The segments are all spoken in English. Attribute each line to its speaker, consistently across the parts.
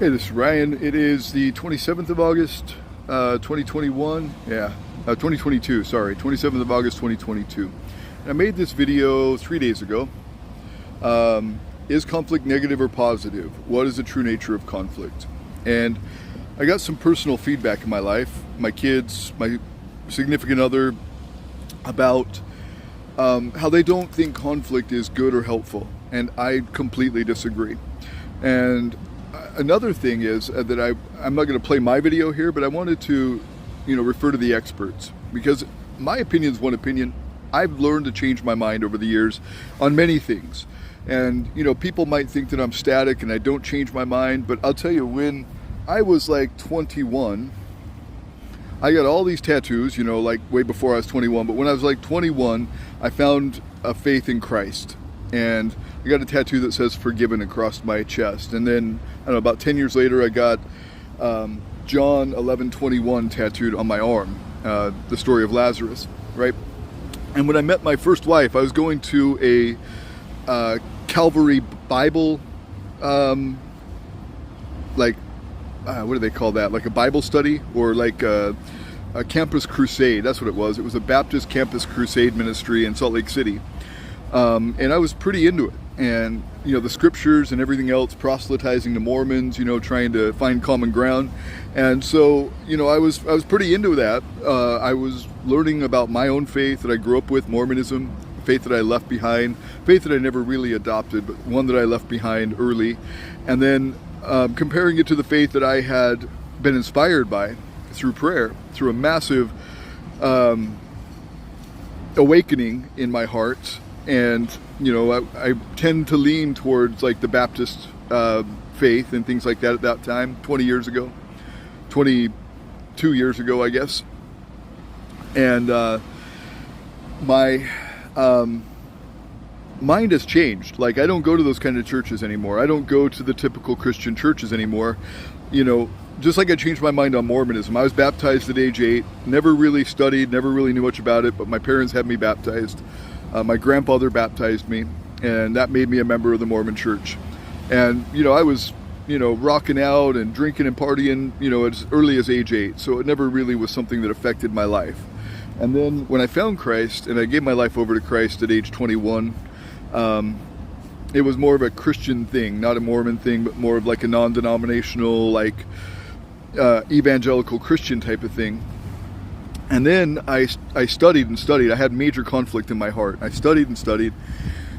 Speaker 1: Hey, this is Ryan. It is the 27th of August, 2021. 2022, sorry. 27th of August, 2022. And I made this video 3 days ago. Is conflict negative or positive? What is the true nature of conflict? And I got some personal feedback in my life, my kids, my significant other, about how they don't think conflict is good or helpful. And I completely disagree. And another thing is that I'm not going to play my video here, but I wanted to, refer to the experts, because my opinion is one opinion. I've learned to change my mind over the years on many things. And, people might think that I'm static and I don't change my mind, but I'll tell you, when I was like 21, I got all these tattoos, like way before I was 21, but when I was like 21, I found a faith in Christ. And I got a tattoo that says forgiven across my chest. And then, I don't know, about 10 years later, I got John 11:21 tattooed on my arm, the story of Lazarus, right? And when I met my first wife, I was going to a Calvary Bible, what do they call that? Like a Bible study, or like a campus crusade. That's what it was. It was a Baptist campus crusade ministry in Salt Lake City. And I was pretty into it. And, the scriptures and everything else, proselytizing to Mormons, trying to find common ground. And so, I was pretty into that. I was learning about my own faith that I grew up with, Mormonism, faith that I left behind, faith that I never really adopted, but one that I left behind early. And then comparing it to the faith that I had been inspired by through prayer, through a massive awakening in my heart. And, I tend to lean towards like the Baptist faith and things like that at that time, 22 years ago, I guess. And my mind has changed. Like, I don't go to those kind of churches anymore. I don't go to the typical Christian churches anymore. Just like I changed my mind on Mormonism. I was baptized at age 8, never really studied, never really knew much about it, but my parents had me baptized. My grandfather baptized me, and that made me a member of the Mormon church. And, I was, rocking out and drinking and partying, as early as age 8. So it never really was something that affected my life. And then when I found Christ and I gave my life over to Christ at age 21, it was more of a Christian thing, not a Mormon thing, but more of like a non-denominational, like evangelical Christian type of thing. And then I studied and studied. I had major conflict in my heart. I studied and studied,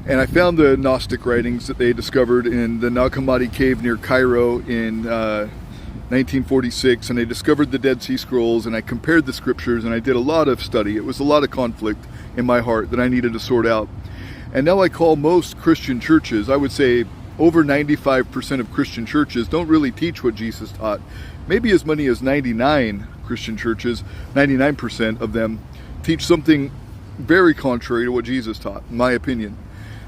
Speaker 1: and I found the Gnostic writings that they discovered in the Nag Hammadi cave near Cairo in 1946, and I discovered the Dead Sea Scrolls, and I compared the scriptures, and I did a lot of study. It was a lot of conflict in my heart that I needed to sort out. And now I call most Christian churches, I would say over 95% of Christian churches don't really teach what Jesus taught. Maybe as many as 99 Christian churches, 99% of them teach something very contrary to what Jesus taught, in my opinion.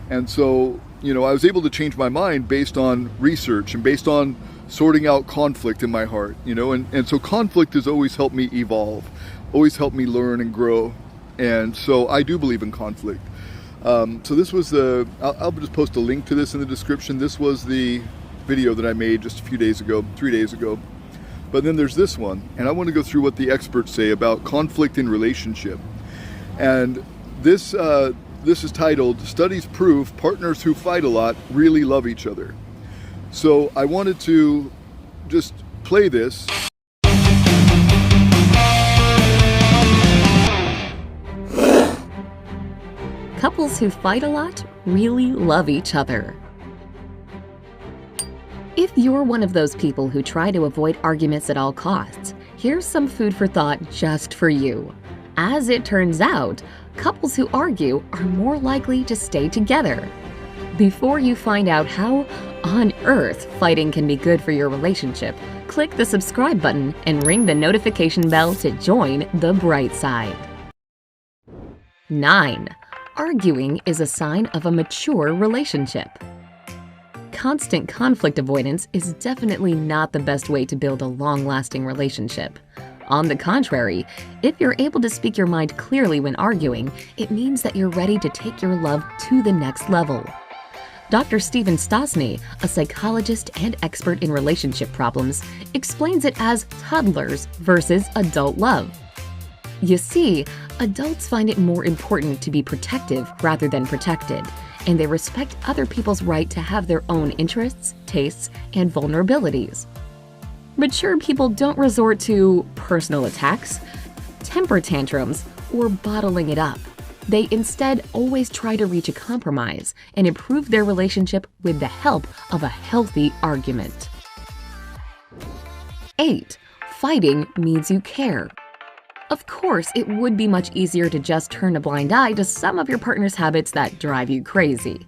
Speaker 1: And so, I was able to change my mind based on research and based on sorting out conflict in my heart, and so conflict has always helped me evolve, always helped me learn and grow. And so I do believe in conflict. So this was I'll just post a link to this in the description. This was the video that I made just a few days ago, 3 days ago. But then there's this one, and I want to go through what the experts say about conflict in relationship. And this is titled, "Studies Prove Partners Who Fight a Lot Really Love Each Other." So I wanted to just play this.
Speaker 2: Couples who fight a lot really love each other. If you're one of those people who try to avoid arguments at all costs, here's some food for thought just for you. As it turns out, couples who argue are more likely to stay together. Before you find out how on earth fighting can be good for your relationship, click the subscribe button and ring the notification bell to join the bright side. 9. Arguing is a sign of a mature relationship. Constant conflict avoidance is definitely not the best way to build a long-lasting relationship. On the contrary, if you're able to speak your mind clearly when arguing, it means that you're ready to take your love to the next level. Dr. Stephen Stosny, a psychologist and expert in relationship problems, explains it as toddlers versus adult love. You see, adults find it more important to be protective rather than protected, and they respect other people's right to have their own interests, tastes, and vulnerabilities. Mature people don't resort to personal attacks, temper tantrums, or bottling it up. They instead always try to reach a compromise and improve their relationship with the help of a healthy argument. 8. Fighting means you care. Of course, it would be much easier to just turn a blind eye to some of your partner's habits that drive you crazy.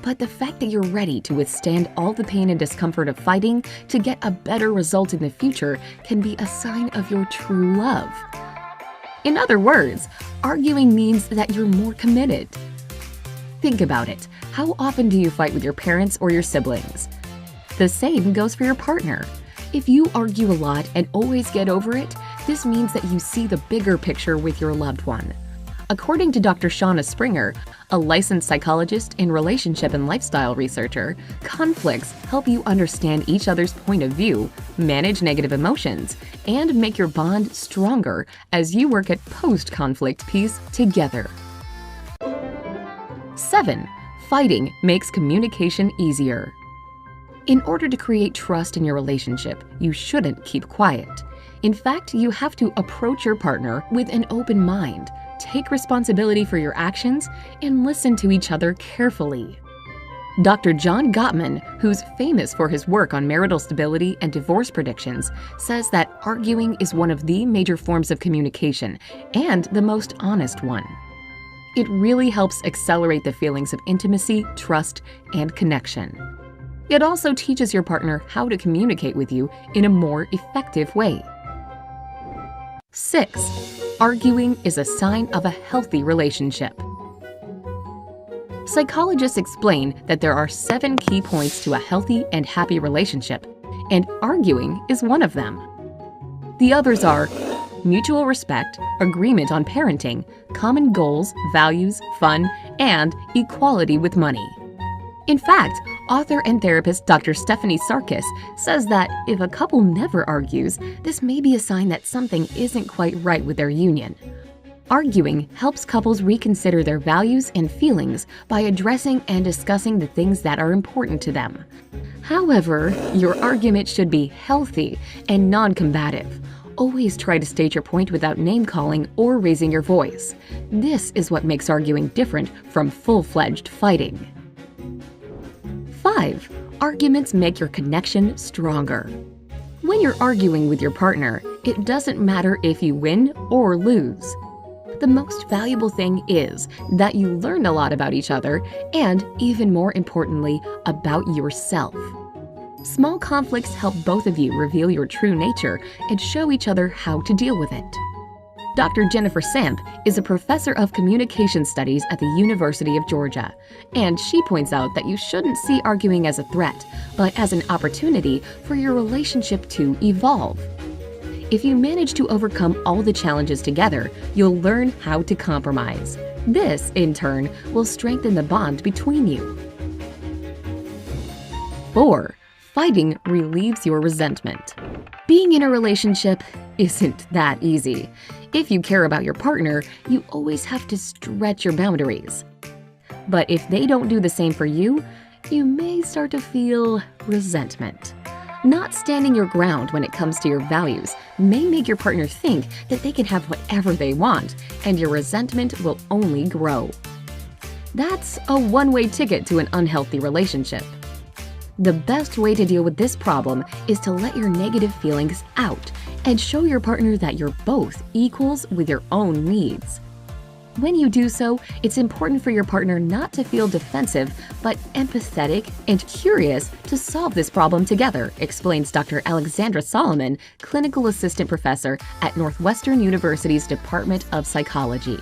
Speaker 2: But the fact that you're ready to withstand all the pain and discomfort of fighting to get a better result in the future can be a sign of your true love. In other words, arguing means that you're more committed. Think about it. How often do you fight with your parents or your siblings? The same goes for your partner. If you argue a lot and always get over it, this means that you see the bigger picture with your loved one. According to Dr. Shauna Springer, a licensed psychologist and relationship and lifestyle researcher, conflicts help you understand each other's point of view, manage negative emotions, and make your bond stronger as you work at post-conflict peace together. 7. Fighting makes communication easier. In order to create trust in your relationship, you shouldn't keep quiet. In fact, you have to approach your partner with an open mind, take responsibility for your actions, and listen to each other carefully. Dr. John Gottman, who's famous for his work on marital stability and divorce predictions, says that arguing is one of the major forms of communication and the most honest one. It really helps accelerate the feelings of intimacy, trust, and connection. It also teaches your partner how to communicate with you in a more effective way. 6. Arguing is a sign of a healthy relationship. Psychologists explain that there are 7 key points to a healthy and happy relationship, and arguing is one of them. The others are mutual respect, agreement on parenting, common goals, values, fun, and equality with money. In fact, author and therapist Dr. Stephanie Sarkis says that if a couple never argues, this may be a sign that something isn't quite right with their union. Arguing helps couples reconsider their values and feelings by addressing and discussing the things that are important to them. However, your argument should be healthy and non-combative. Always try to state your point without name-calling or raising your voice. This is what makes arguing different from full-fledged fighting. 5. Arguments make your connection stronger. When you're arguing with your partner, it doesn't matter if you win or lose. The most valuable thing is that you learn a lot about each other and, even more importantly, about yourself. Small conflicts help both of you reveal your true nature and show each other how to deal with it. Dr. Jennifer Samp is a professor of communication studies at the University of Georgia, and she points out that you shouldn't see arguing as a threat, but as an opportunity for your relationship to evolve. If you manage to overcome all the challenges together, you'll learn how to compromise. This, in turn, will strengthen the bond between you. 4. Fighting relieves your resentment. Being in a relationship isn't that easy. If you care about your partner, you always have to stretch your boundaries. But if they don't do the same for you, you may start to feel resentment. Not standing your ground when it comes to your values may make your partner think that they can have whatever they want, and your resentment will only grow. That's a one-way ticket to an unhealthy relationship. The best way to deal with this problem is to let your negative feelings out and show your partner that you're both equals with your own needs. When you do so, it's important for your partner not to feel defensive, but empathetic and curious to solve this problem together, explains Dr. Alexandra Solomon, clinical assistant professor at Northwestern University's Department of Psychology.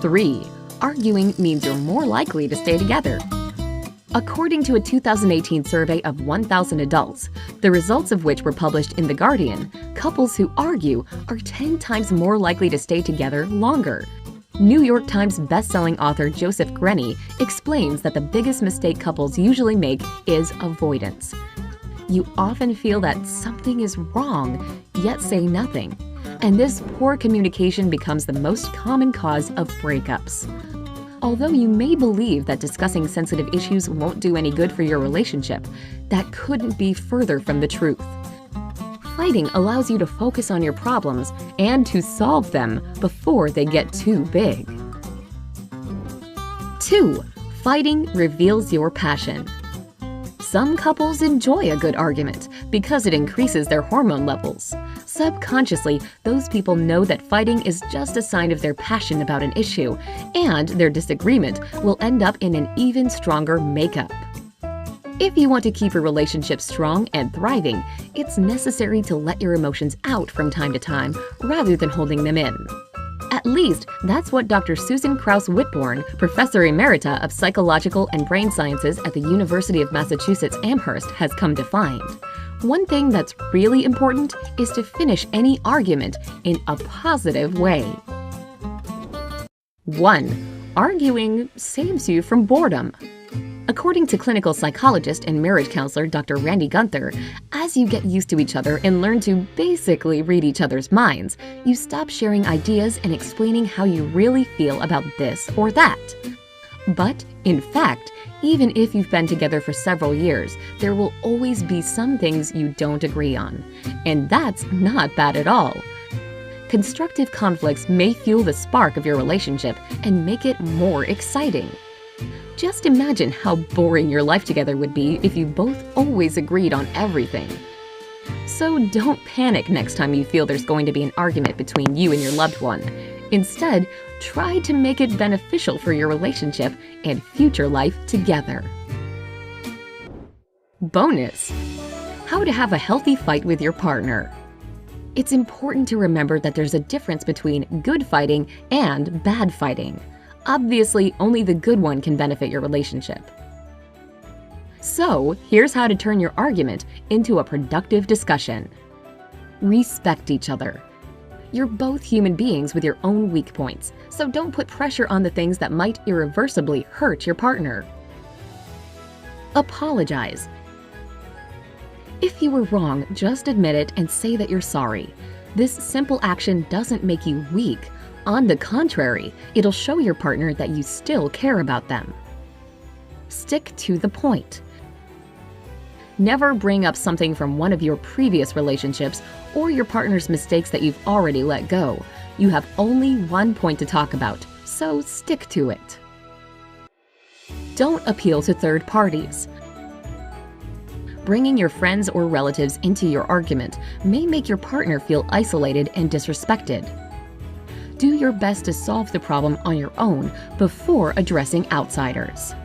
Speaker 2: 3. Arguing means you're more likely to stay together. According to a 2018 survey of 1,000 adults, the results of which were published in The Guardian, couples who argue are 10 times more likely to stay together longer. New York Times bestselling author Joseph Grenny explains that the biggest mistake couples usually make is avoidance. You often feel that something is wrong, yet say nothing. And this poor communication becomes the most common cause of breakups. Although you may believe that discussing sensitive issues won't do any good for your relationship, that couldn't be further from the truth. Fighting allows you to focus on your problems and to solve them before they get too big. 2. Fighting reveals your passion. Some couples enjoy a good argument because it increases their hormone levels. Subconsciously, those people know that fighting is just a sign of their passion about an issue, and their disagreement will end up in an even stronger makeup. If you want to keep your relationship strong and thriving, it's necessary to let your emotions out from time to time rather than holding them in. At least, that's what Dr. Susan Krauss Whitbourne, Professor Emerita of Psychological and Brain Sciences at the University of Massachusetts Amherst, has come to find. One thing that's really important is to finish any argument in a positive way. 1. Arguing saves you from boredom. According to clinical psychologist and marriage counselor Dr. Randy Gunther, as you get used to each other and learn to basically read each other's minds, you stop sharing ideas and explaining how you really feel about this or that. But, in fact, even if you've been together for several years, there will always be some things you don't agree on. And that's not bad at all. Constructive conflicts may fuel the spark of your relationship and make it more exciting. Just imagine how boring your life together would be if you both always agreed on everything. So don't panic next time you feel there's going to be an argument between you and your loved one. Instead, try to make it beneficial for your relationship and future life together. Bonus: how to have a healthy fight with your partner. It's important to remember that there's a difference between good fighting and bad fighting. Obviously, only the good one can benefit your relationship. So, here's how to turn your argument into a productive discussion. Respect each other. You're both human beings with your own weak points, so don't put pressure on the things that might irreversibly hurt your partner. Apologize. If you were wrong, just admit it and say that you're sorry. This simple action doesn't make you weak. On the contrary, it'll show your partner that you still care about them. Stick to the point. Never bring up something from one of your previous relationships or your partner's mistakes that you've already let go. You have only one point to talk about, so stick to it. Don't appeal to third parties. Bringing your friends or relatives into your argument may make your partner feel isolated and disrespected. Do your best to solve the problem on your own before addressing outsiders.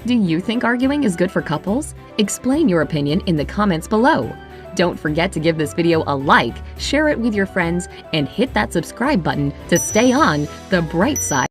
Speaker 2: Do you think arguing is good for couples? Explain your opinion in the comments below. Don't forget to give this video a like, share it with your friends, and hit that subscribe button to stay on the bright side.